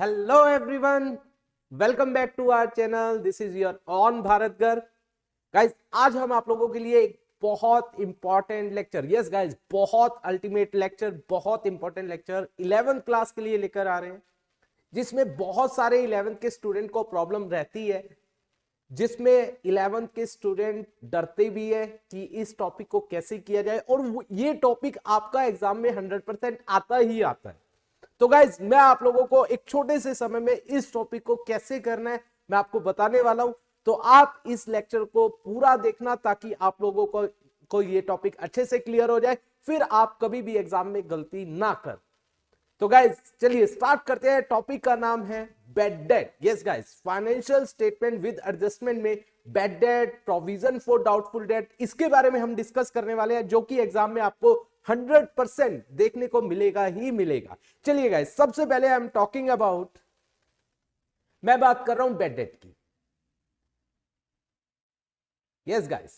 Hello everyone, welcome back to our channel. This is your on Bharat girl. Guys, आज हम आप लोगों के लिए एक बहुत इंपॉर्टेंट लेक्चर, यस गाइस, बहुत अल्टीमेट लेक्चर, बहुत इंपॉर्टेंट लेक्चर 11th क्लास के लिए लेकर आ रहे हैं, जिसमें बहुत सारे 11th के स्टूडेंट को प्रॉब्लम रहती है, जिसमें 11th के स्टूडेंट डरते भी है कि इस टॉपिक को कैसे किया जाए, और ये टॉपिक आपका एग्जाम में 100% आता ही आता है। तो गाइज, मैं आप लोगों को एक छोटे से समय में इस टॉपिक को कैसे करना है मैं आपको बताने वाला हूं। तो आप इस लेक्चर को पूरा देखना ताकि आप लोगों को ये टॉपिक अच्छे से क्लियर हो जाए, फिर आप कभी भी एग्जाम में गलती ना कर। तो गाइज, चलिए स्टार्ट करते हैं। टॉपिक का नाम है bad debt. Yes guys, financial statement with adjustment में bad debt, provision for doubtful debt, इसके बारे में हम डिस्कस करने वाले हैं, जो कि एग्जाम में आपको 100% देखने को मिलेगा ही मिलेगा। चलिए गाइज, सबसे पहले आई एम टॉकिंग अबाउट, मैं बात कर रहा हूं बैड डेट की। Yes guys,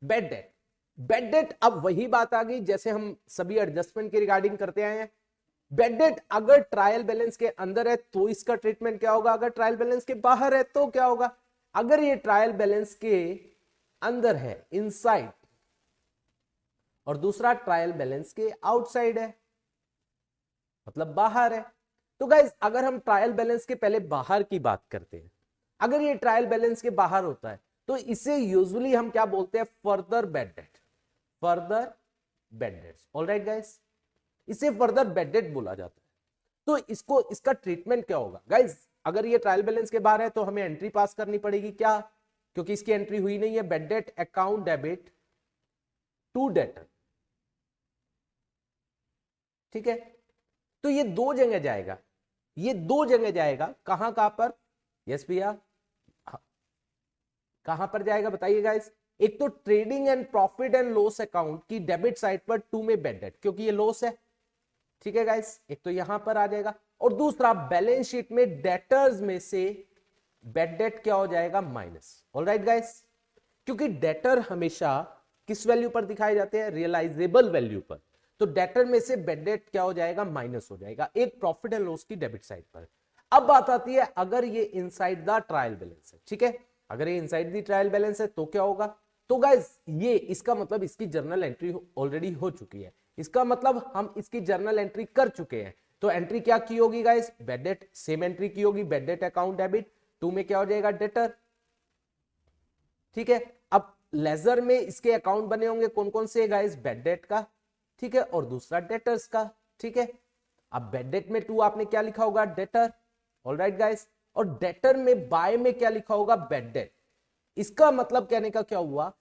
bad debt. Bad debt, अब वही बात आ गई जैसे हम सभी एडजस्टमेंट के रिगार्डिंग करते आए हैं। बैड डेट अगर ट्रायल बैलेंस के अंदर है तो इसका ट्रीटमेंट क्या होगा, अगर ट्रायल बैलेंस के बाहर है तो क्या होगा। अगर ये ट्रायल बैलेंस के अंदर है, इनसाइड, और दूसरा ट्रायल बैलेंस के आउटसाइड है, मतलब बाहर है। तो गाइज, अगर हम ट्रायल बैलेंस के पहले बाहर की बात करते हैं, अगर ये ट्रायल बैलेंस के बाहर होता है तो इसे यूजुअली हम क्या बोलते हैं, further bad debt, further bad debts. Alright guys, इसे फर्दर बैड डेट बोला जाता है। तो इसका ट्रीटमेंट क्या होगा गाइज, अगर ये ट्रायल बैलेंस के बाहर है तो हमें एंट्री पास करनी पड़ेगी, क्या, क्योंकि इसकी एंट्री हुई नहीं है, bad debt account debit to debtor. ठीक है, तो ये दो जगह जाएगा, ये दो जगह जाएगा, कहां कहां पर, यस भैया, कहां पर जाएगा बताइए गाइस। एक तो trading and profit and loss account की डेबिट साइड पर टू में बैड डेट, क्योंकि ये लॉस है। ठीक है गाइस, एक तो यहां पर आ जाएगा, और दूसरा बैलेंस शीट में डेटर्स में से बैड डेट क्या हो जाएगा, माइनस। ऑलराइट गाइस, क्योंकि डेटर हमेशा किस वैल्यू पर दिखाए जाते हैं, रियलाइजेबल वैल्यू पर। तो डेटर में से बैड डेट क्या हो जाएगा, माइनस हो जाएगा, एक प्रॉफिट एंड लॉस की डेबिट साइड पर। अब बात आती है, अगर ये इनसाइड द ट्रायल बैलेंस है, ठीक है, अगर ये इनसाइड द ट्रायल बैलेंस है तो क्या होगा। तो गाइस, ये इसका मतलब इसकी जर्नल एंट्री ऑलरेडी हो चुकी है, इसका मतलब हम इसकी जर्नल एंट्री कर चुके हैं। तो एंट्री क्या की होगी guys, bad debt, same entry की होगी, bad debt account debit, to में क्या हो जाएगा, डेटर। ठीक है, अब लेजर में इसके अकाउंट बने होंगे कौन कौन से गाइस, बैड डेट का, ठीक है, और दूसरा डेटर्स का। ठीक है, अब बैड डेट में टू आपने क्या लिखा होगा, डेटर। ऑलराइट गाइस, और डेटर में बाय में क्या लिखा होगा, बैड डेट। इसका मतलब कहने का क्या हुआ,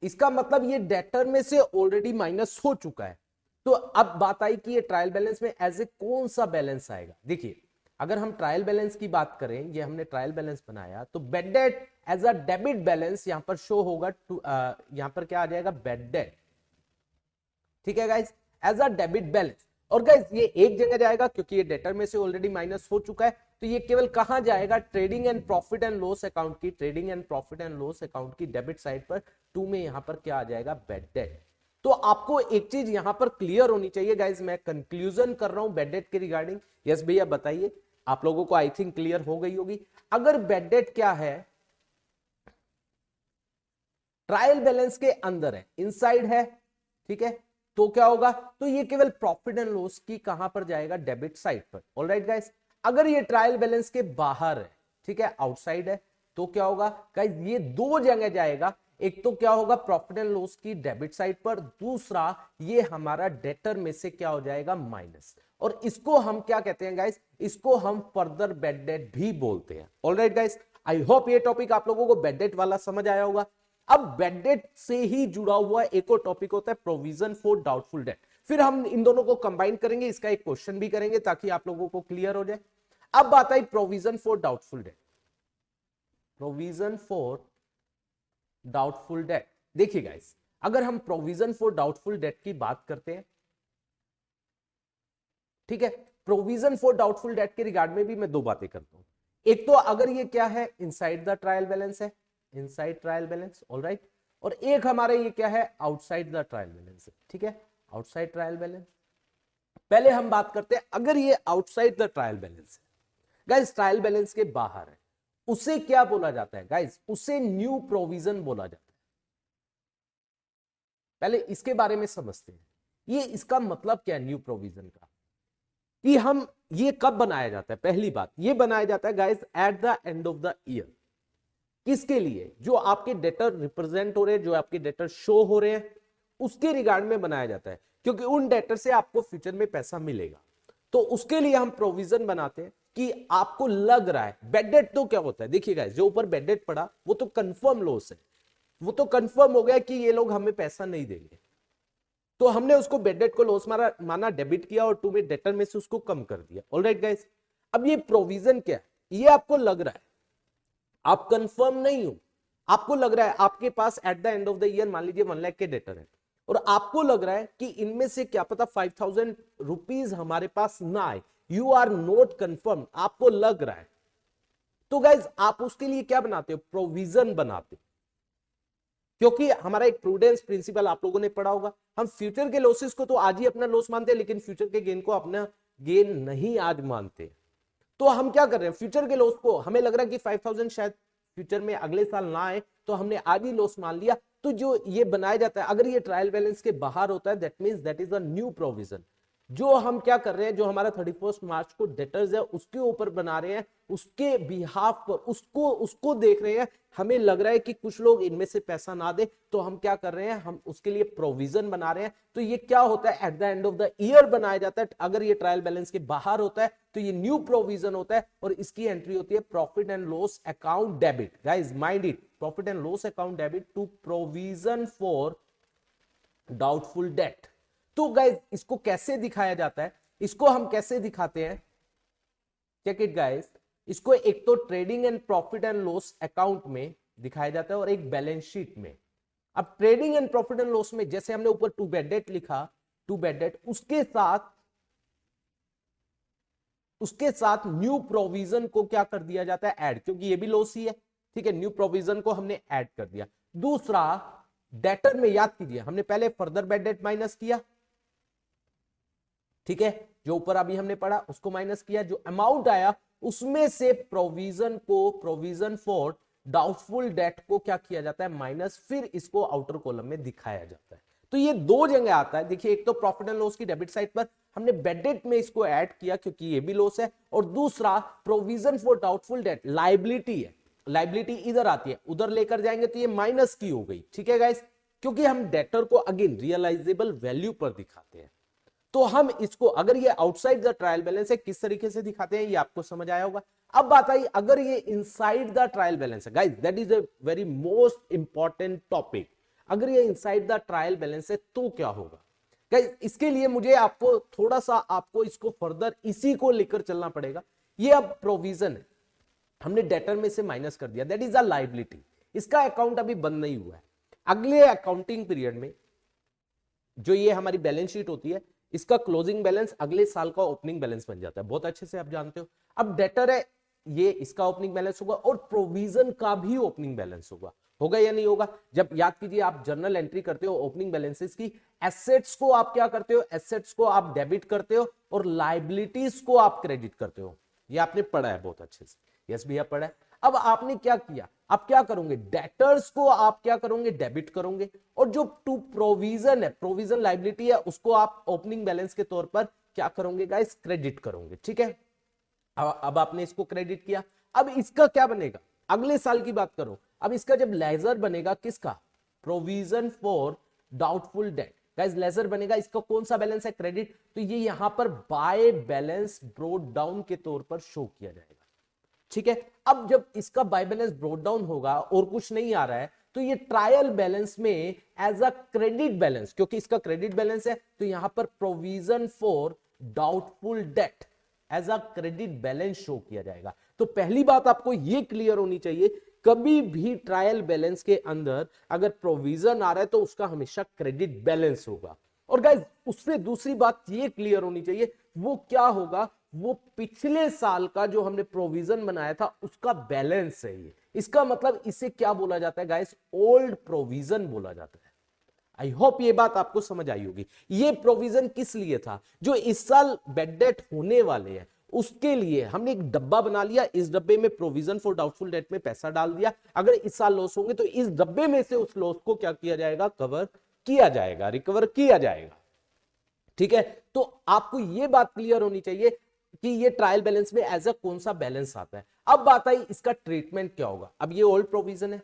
इसका मतलब ये डेटर में से ऑलरेडी माइनस हो चुका है। तो अब बात आई कि ये ट्रायल बैलेंस में एज ए कौन सा बैलेंस आएगा। देखिए, अगर हम ट्रायल बैलेंस की बात करें, ये हमने ट्रायल बैलेंस बनाया, तो bad debt as a debit balance यहां पर शो होगा, यहां पर क्या आ जाएगा, बैड डेट। ठीक है guys, as a debit balance. और गाइस, ये एक जगह जाएगा क्योंकि ये डेटर में से ऑलरेडी माइनस हो चुका है, तो ये केवल कहां जाएगा, trading and profit and loss account की, trading and profit and loss account की डेबिट साइड पर, टू में यहां पर क्या आ जाएगा, बैड डेट। तो आपको एक चीज यहां पर क्लियर होनी चाहिए गाइस, मैं कंक्लूजन कर रहा हूं बैड डेट के रिगार्डिंग। यस भैया बताइए, आप लोगों को आई थिंक क्लियर हो गई होगी। अगर बैड डेट क्या है, ट्रायल बैलेंस के अंदर है, इनसाइड है, ठीक है, तो क्या होगा, तो ये केवल प्रॉफिट एंड लॉस की कहां पर जाएगा, डेबिट साइड पर। ऑलराइट गाइस, अगर ये ट्रायल बैलेंस के बाहर है, ठीक है, आउटसाइड है, तो क्या होगा गाइस, ये दो जगह जाएगा, एक तो क्या होगा, प्रॉफिट एंड लॉस की डेबिट साइड पर, दूसरा ये हमारा डेटर में से क्या हो जाएगा, माइनस। और इसको हम क्या कहते हैं गाइस, इसको हम फर्दर बैड डेट भी बोलते हैं। ऑलराइट गाइस, आई होप ये टॉपिक आप लोगों को बैड डेट वाला समझ आया होगा। अब बैड डेट से ही जुड़ा हुआ एक और टॉपिक होता है प्रोविजन फॉर डाउटफुल डेट। फिर हम इन दोनों को कंबाइन करेंगे, इसका एक क्वेश्चन भी करेंगे ताकि आप लोगों को क्लियर हो जाए। अब बात आई provision for doubtful debt, provision for doubtful debt. देखिए गाइस, अगर हम प्रोविजन फॉर डाउटफुल डेट की बात करते हैं, ठीक है, प्रोविजन फॉर डाउटफुल डेट के रिगार्ड में भी मैं दो बातें करता हूं। एक तो अगर ये क्या है, इनसाइड द ट्रायल बैलेंस है, इनसाइड ट्रायल बैलेंस, ऑलराइट, और एक हमारा ये क्या है, आउटसाइड द ट्रायल बैलेंस है, ठीक है, आउटसाइड ट्रायल बैलेंस। पहले हम बात करते हैं अगर ये आउटसाइड द ट्रायल बैलेंस है, गाइस ट्रायल बैलेंस के बाहर है, उसे क्या बोला जाता है गाइस, उसे न्यू प्रोविजन बोला जाता है। पहले इसके बारे में समझते हैं, ये इसका मतलब क्या है न्यू प्रोविजन का, कि हम ये कब बनाया जाता है। पहली बात, ये बनाया जाता है guys eight the end of the year. किसके लिए, जो आपके डेटर रिप्रेजेंट हो रहे हैं, जो आपके डेटर शो हो रहे हैं, उसके रिगार्ड में बनाया जाता है, क्योंकि उन डेटर से आपको फ्यूचर में पैसा मिलेगा। तो उसके लिए हम प्रोविजन बनाते हैं कि आपको लग रहा है बैड डेट। तो क्या होता है, देखिए गाइस, जो ऊपर बैड डेट पड़ा वो तो कंफर्म लॉस है, वो तो कंफर्म हो गया कि ये लोग हमें पैसा नहीं देंगे, तो हमने उसको बैड डेट को लॉस माना, डेबिट किया और टू में डेटर में से उसको कम कर दिया। ऑलराइट गाइस, अब ये प्रोविजन क्या है, ये आपको लग रहा है, आप कंफर्म नहीं हो, आपको लग रहा है आपके पास at the end of the year मान लीजिए 1 लाख के डेटर है, और आपको लग रहा है कि इनमें से क्या पता 5,000 रुपीज हमारे पास ना आए, यू आर नॉट कंफर्म, आपको लग रहा है, तो गाइज आप उसके लिए क्या बनाते हो, प्रोविजन बनाते हो। क्योंकि हमारा एक प्रूडेंस प्रिंसिपल आप लोगों ने पढ़ा होगा, हम फ्यूचर के लॉसेस को तो आज ही अपना लॉस मानते हैं, लेकिन फ्यूचर के गेन को अपना गेन नहीं आज मानते। तो हम क्या कर रहे हैं, फ्यूचर के लॉस को हमें लग रहा है कि 5,000 शायद फ्यूचर में अगले साल ना आए, तो हमने आज ही लॉस मान लिया। तो जो ये बनाया जाता है, अगर ये ट्रायल बैलेंस के बाहर होता है, that means that is a new provision. जो हम क्या कर रहे हैं, जो हमारा 31 मार्च को डेटर्स है उसके ऊपर बना रहे हैं, उसके बिहाफ पर उसको देख रहे हैं, हमें लग रहा है कि कुछ लोग इनमें से पैसा ना दे, तो हम क्या कर रहे हैं, हम उसके लिए प्रोविजन बना रहे हैं। तो ये क्या होता है, eight the end of the year बनाया जाता है। अगर ये ट्रायल बैलेंस के बाहर होता है तो ये न्यू प्रोविजन होता है, और इसकी एंट्री होती है profit and loss account debit. Guys mind it, profit and loss account debit to provision for doubtful debt. तो गाइस इसको कैसे दिखाया जाता है, इसको हम कैसे दिखाते हैं, चेक इट गाइस। इसको एक तो trading and profit and loss account में दिखाया जाता है और एक बैलेंस शीट में। अब trading and profit and loss में जैसे हमने ऊपर टू बैड डेट लिखा, टू बैड डेट, उसके साथ न्यू प्रोविजन को क्या कर दिया जाता है, ऐड, क्योंकि ये भी लॉस ही है, ठीक है, न्यू प्रोविजन को हमने ऐड कर दिया। दूसरा, डेटर में याद कीजिए हमने पहले फर्दर बैड डेट माइनस किया, ठीक है, जो ऊपर अभी हमने पढ़ा उसको माइनस किया, जो अमाउंट आया उसमें से प्रोविजन फॉर डाउटफुल डेट को क्या किया जाता है, माइनस, फिर इसको आउटर कॉलम में दिखाया जाता है। तो ये दो जगह आता है, देखिए, एक तो प्रॉफिट एंड लॉस की डेबिट साइड पर हमने बैड डेट में इसको ऐड किया क्योंकि ये भी लॉस है, और दूसरा provision for doubtful date liability है, लायबिलिटी इधर आती है, उधर लेकर जाएंगे तो ये माइनस की हो गई, ठीक है गाइस, क्योंकि हम डेटर को अगेन रियलाइजेबल वैल्यू पर दिखाते हैं। तो हम इसको, अगर ये आउटसाइड द ट्रायल बैलेंस है, किस तरीके से दिखाते हैं ये आपको समझ आया होगा। अब बात आई अगर ये इनसाइड द ट्रायल बैलेंस है, guys that is a very most important topic. अगर ये इनसाइड द ट्रायल बैलेंस है तो क्या होगा गाइस, इसके लिए मुझे आपको थोड़ा सा आपको इसको फर्दर इसी को लेकर चलना पड़ेगा। ये अब प्रोविजन है, हमने डेटर में से माइनस कर दिया, दैट इज अ लायबिलिटी, इसका अकाउंट अभी बंद नहीं हुआ है। अगले अकाउंटिंग पीरियड में जो ये हमारी बैलेंस शीट होती है, इसका क्लोजिंग बैलेंस अगले साल का ओपनिंग बैलेंस बन जाता है, बहुत अच्छे से आप जानते हो। अब डेटर है, ये इसका ओपनिंग बैलेंस होगा और प्रोविजन का भी ओपनिंग बैलेंस होगा या नहीं होगा। जब याद कीजिए आप जर्नल एंट्री करते हो ओपनिंग बैलेंसेस की, एसेट्स को आप क्या करते हो, एसेट्स को आप डेबिट करते हो और लायबिलिटीज को आप क्रेडिट करते हो। ये आपने पढ़ा है बहुत अच्छे से, यस भैया पढ़ा है। अब आपने क्या किया, आप क्या करोगे, डेटर्स को आप क्या करोगे, डेबिट करोगे, और जो टू प्रोविजन है, प्रोविजन लायबिलिटी है, उसको आप ओपनिंग बैलेंस के तौर पर क्या करोगे गाइस, क्रेडिट करोगे, ठीक है। अब आपने इसको क्रेडिट किया, अब इसका क्या बनेगा, अगले साल की बात करो, अब इसका जब लेजर बनेगा, किसका, provision for doubtful debt, guys ledger बनेगा, इसका कौन सा बैलेंस है, क्रेडिट, तो ये यहां पर बाय बैलेंस ब्रोड डाउन के तौर पर शो किया जाएगा, ठीक है। अब जब इसका बाय बैलेंस ब्रोड डाउन होगा और कुछ नहीं आ रहा है, तो ये ट्रायल बैलेंस में एज अ क्रेडिट बैलेंस, क्योंकि इसका क्रेडिट बैलेंस है, तो यहां पर provision for doubtful debt as a credit balance show किया जाएगा। तो पहली बात आपको यह क्लियर होनी चाहिए, कभी भी ट्रायल बैलेंस के अंदर अगर प्रोविजन आ रहा है तो उसका हमेशा क्रेडिट बैलेंस होगा। और गाइस उससे दूसरी बात ये क्लियर होनी चाहिए, वो क्या होगा, वो पिछले साल का जो हमने प्रोविजन बनाया था उसका बैलेंस है ये। इसका मतलब इसे क्या बोला जाता है गाइस, ओल्ड प्रोविजन बोला जाता है। आई होप ये बात आपको समझ आई होगी। ये प्रोविजन किस लिए था, जो इस साल बेड डेट होने वाले हैं उसके लिए हमने एक डब्बा बना लिया, इस डब्बे में प्रोविजन फॉर डाउटफुल डेट में पैसा डाल दिया, अगर इस साल लॉस होंगे तो इस डब्बे में से उस लॉस को क्या किया जाएगा, कवर किया जाएगा, रिकवर किया जाएगा। ठीक है, तो आपको यह बात क्लियर होनी चाहिए कि ये ट्रायल बैलेंस में एज अ कौन सा बैलेंस आता है। अब बात आई इसका ट्रीटमेंट क्या होगा। अब ये ओल्ड प्रोविजन है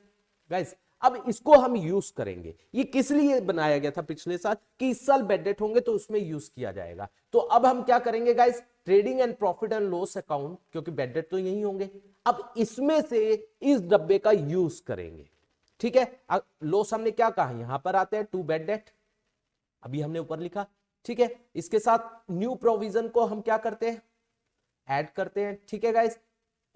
गाइस, अब इसको हम यूज करेंगे। ये किस लिए बनाया गया था पिछले साल, कि इस साल बेड डेट होंगे तो उसमें यूज किया जाएगा। तो अब हम क्या करेंगे guys, trading and profit and loss account, क्योंकि बेड डेट तो यही होंगे, अब इसमें से इस डब्बे का यूज करेंगे। ठीक है, लॉस हमने क्या कहा, यहां पर आते हैं टू बेड डेट, अभी हमने ऊपर लिखा। ठीक है, इसके साथ न्यू प्रोविजन को हम क्या करते हैं, ऐड करते हैं। ठीक है गाइस,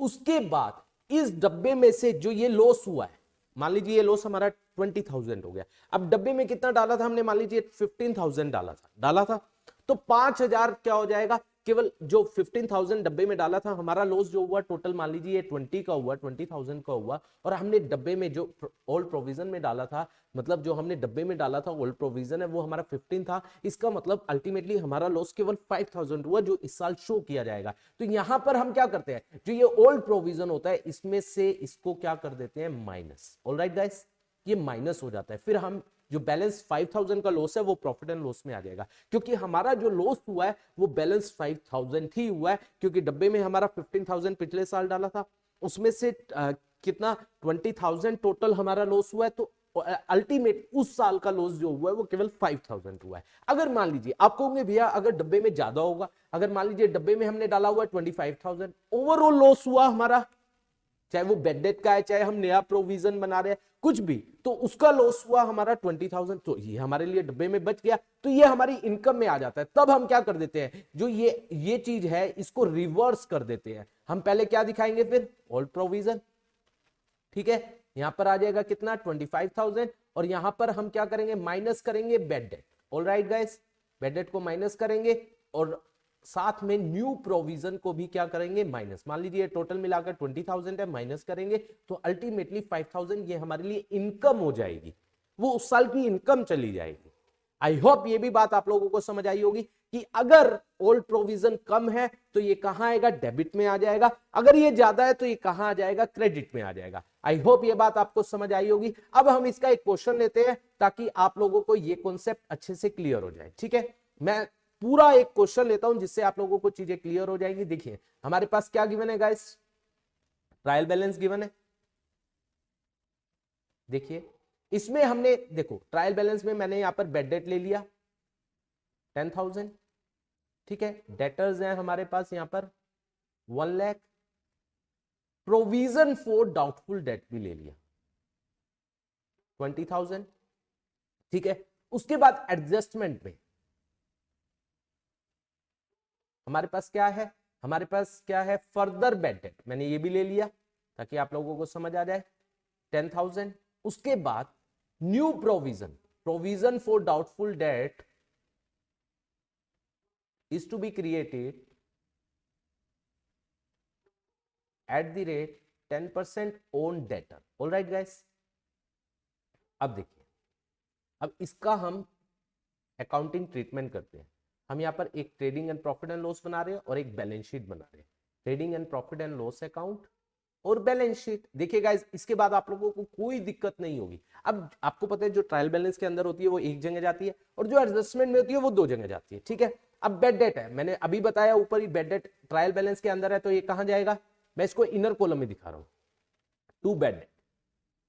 उसके बाद इस डब्बे में से जो ये लॉस हुआ है, मान लीजिए ये लॉस हमारा 20,000 हो गया, अब डब्बे में कितना डाला था हमने, मान लीजिए 15,000 डाला था, तो 5,000 क्या हो जाएगा, केवल जो 15,000 डब्बे में डाला था, हमारा लॉस जो हुआ टोटल मान लीजिए 20 का हुआ, 20,000 का हुआ, और हमने डब्बे में जो ओल्ड प्रोविजन में डाला था, मतलब जो हमने डब्बे में डाला था ओल्ड प्रोविजन है वो हमारा 15 था, इसका मतलब अल्टीमेटली हमारा लॉस केवल 5,000 हुआ, जो इस साल शो किया जाएगा। तो यहां पर हम क्या करते हैं, जो ये ओल्ड प्रोविजन होता है इसमें से इसको क्या कर देते हैं, माइनस। ऑलराइट गाइस, ये माइनस हो जाता है, फिर हम जो बैलेंस 5,000 का लॉस है वो प्रॉफिट एंड लॉस में आ जाएगा, क्योंकि हमारा जो लॉस हुआ है वो बैलेंस 5,000 ही हुआ है, क्योंकि डब्बे में हमारा 15,000 पिछले साल डाला था, उसमें से कितना 20,000 टोटल हमारा लॉस हुआ है, तो अल्टीमेट उस साल का लॉस जो हुआ है वो केवल 5,000 हुआ है। अगर मान लीजिए आप कहोगे भैया अगर डब्बे में ज्यादा होगा, अगर मान लीजिए डब्बे में हमने डाला हुआ 25,000, ओवरऑल लॉस हुआ हमारा, चाहे वो बेड डेट का है, चाहे हम नया प्रोविजन बना रहे हैं, कुछ भी, तो उसका लॉस हुआ हमारा 20,000, तो ये हमारे लिए डब्बे में बच गया, तो ये हमारी इनकम में आ जाता है। तब हम क्या कर देते हैं, जो ये चीज है इसको रिवर्स कर देते हैं। हम पहले क्या दिखाएंगे, फिर ओल्ड प्रोविजन। ठीक है, यहां पर आ जाएगा कितना 25,000, और यहां पर हम क्या करेंगे, माइनस करेंगे bed date. Alright guys, bed date को माइनस करेंगे और साथ में न्यू प्रोविजन को भी क्या करेंगे, माइनस। मान लीजिए टोटल मिलाकर 20,000 है, माइनस करेंगे तो अल्टीमेटली 5,000 ये हमारे लिए इनकम हो जाएगी, वो उस साल की इनकम चली जाएगी। आई होप ये भी बात आप लोगों को समझ आई होगी कि अगर ओल्ड प्रोविजन कम है तो ये कहां आएगा, डेबिट में आ जाएगा, अगर ये ज्यादा है तो ये कहां आ जाएगा, क्रेडिट में आ जाएगा। आई होप ये बात आपको समझ आई होगी। अब हम इसका एक क्वेश्चन लेते हैं ताकि आप लोगों को ये कॉन्सेप्ट अच्छे से क्लियर हो जाए। ठीक है, मैं पूरा एक क्वेश्चन लेता हूं जिससे आप लोगों को चीजें क्लियर हो जाएंगी। देखिए हमारे पास क्या गिवन है गाइस, ट्रायल बैलेंस गिवन है। देखिए इसमें हमने, देखो ट्रायल बैलेंस में मैंने यहां पर बेड डेट ले लिया 10,000। ठीक है, डेटर्स हैं हमारे पास यहां पर 1 lakh, provision for doubtful date भी ले लिया 20,000। ठीक है, उसके बाद एडजस्टमेंट में हमारे पास क्या है, हमारे पास क्या है, फर्दर बेड डेट, मैंने ये भी ले लिया ताकि आप लोगों को समझ आ जाए 10,000। उसके बाद new provision, provision for doubtful debt is to be created at the rate 10% on debtor. Alright guys, अब देखिए, अब इसका हम अकाउंटिंग ट्रीटमेंट करते हैं। हम यहां पर एक trading and profit and loss बना रहे हैं और एक बैलेंस शीट बना रहे हैं, trading and profit and loss account और बैलेंस शीट। देखिए गाइस, इसके बाद आप लोगों को कोई दिक्कत नहीं होगी। अब आपको पता है जो ट्रायल बैलेंस के अंदर होती है वो एक जगह जाती है और जो एडजस्टमेंट में होती है वो 2 जगह जाती है। ठीक है, अब बेड डेट है, मैंने अभी बताया ऊपर ही, बेड डेट ट्रायल बैलेंस के अंदर है तो ये कहां जाएगा, मैं इसको इनर कॉलम में दिखा रहा हूं, टू बेड डेट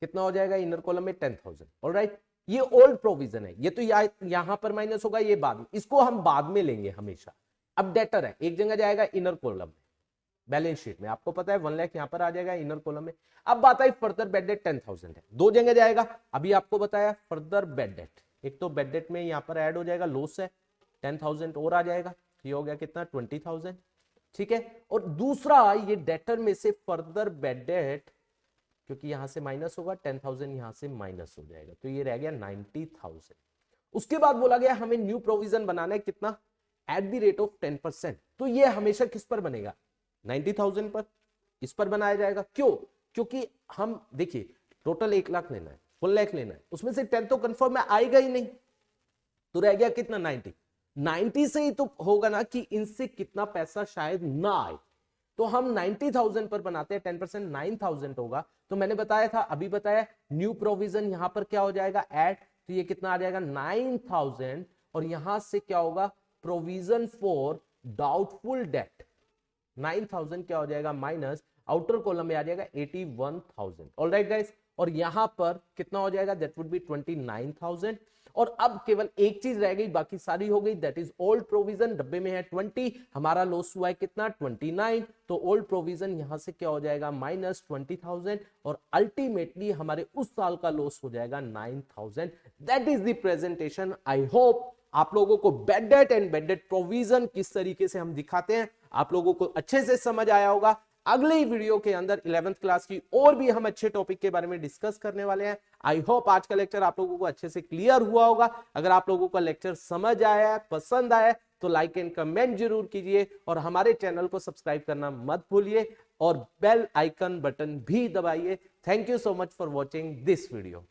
कितना हो जाएगा इनर कॉलम में 10,000। ऑलराइट, ये ओल्ड प्रोविजन है, ये तो यहां पर माइनस होगा, ये बाद में, इसको हम बाद में लेंगे हमेशा। अब डेटर है, एक जगह जाएगा इनर कॉलम में, बैलेंस शीट में आपको पता है 1 लाख यहां पर आ जाएगा इनर कॉलम में। अब बात आई फर्दर बेड डेट 10,000 है, 2 जगह जाएगा, अभी आपको बताया फर्दर बेड डेट, एक तो बेड डेट में यहां पर ऐड हो जाएगा लॉस है 10,000 और आ जाएगा, ये हो गया कितना 20,000। ठीक है, और दूसरा ये डेटर में से फर्दर बेड डेट, क्योंकि यहां से माइनस होगा 10,000, यहां से माइनस हो जाएगा तो ये रह गया 90,000। उसके बाद बोला गया हमें न्यू प्रोविजन बनाना है कितना, एट द रेट ऑफ 10%, तो ये हमेशा किस पर बनेगा, 90,000 पर, इस पर बनाया जाएगा। क्यों, क्योंकि हम देखिए टोटल 1 लाख लेना है, फुल लाख लेना है, उसमें से 10 तो कंफर्म में आएगा ही नहीं, तो रह गया कितना 90 से ही तो होगा ना कि इनसे कितना पैसा शायद ना आए, तो हम 90,000 पर बनाते हैं, 10% 9,000 होगा। तो मैंने बताया था, अभी बताया, न्यू प्रोविजन यहां पर क्या हो जाएगा ऐड, तो ये कितना आ जाएगा 9,000, और यहां से क्या होगा प्रोविजन फॉर डाउटफुल डेट 9,000 क्या हो जाएगा माइनस आउटर कॉलम में आ जाएगा 81,000। ऑलराइट गाइस, और यहां पर कितना हो जाएगा दैट वुड बी 29,000। और अब केवल एक चीज रह गई, बाकी सारी हो गई, दैट इज ओल्ड प्रोविजन। डब्बे में है 20, हमारा लॉस हुआ है कितना 29, तो ओल्ड प्रोविजन यहां से क्या हो जाएगा माइनस 20,000, और अल्टीमेटली हमारे उस साल का लॉस हो जाएगा 9,000। That is the presentation. I hope आप लोगों को bad debt and bad debt provision किस तरीके से हम दिखाते हैं आप लोगों को अच्छे से समझ आया होगा। अगले ही वीडियो के अंदर 11th क्लास की और भी हम अच्छे टॉपिक के बारे में डिस्कस करने वाले हैं। आई होप आज का लेक्चर आप लोगों को अच्छे से क्लियर हुआ होगा। अगर आप लोगों का लेक्चर समझ आया है, पसंद आया, तो लाइक एंड कमेंट जरूर कीजिए, और हमारे चैनल को सब्सक्राइब करना मत भूलिए, और बेल आइकन बटन भी दबाइए। Thank you so much for watching this video.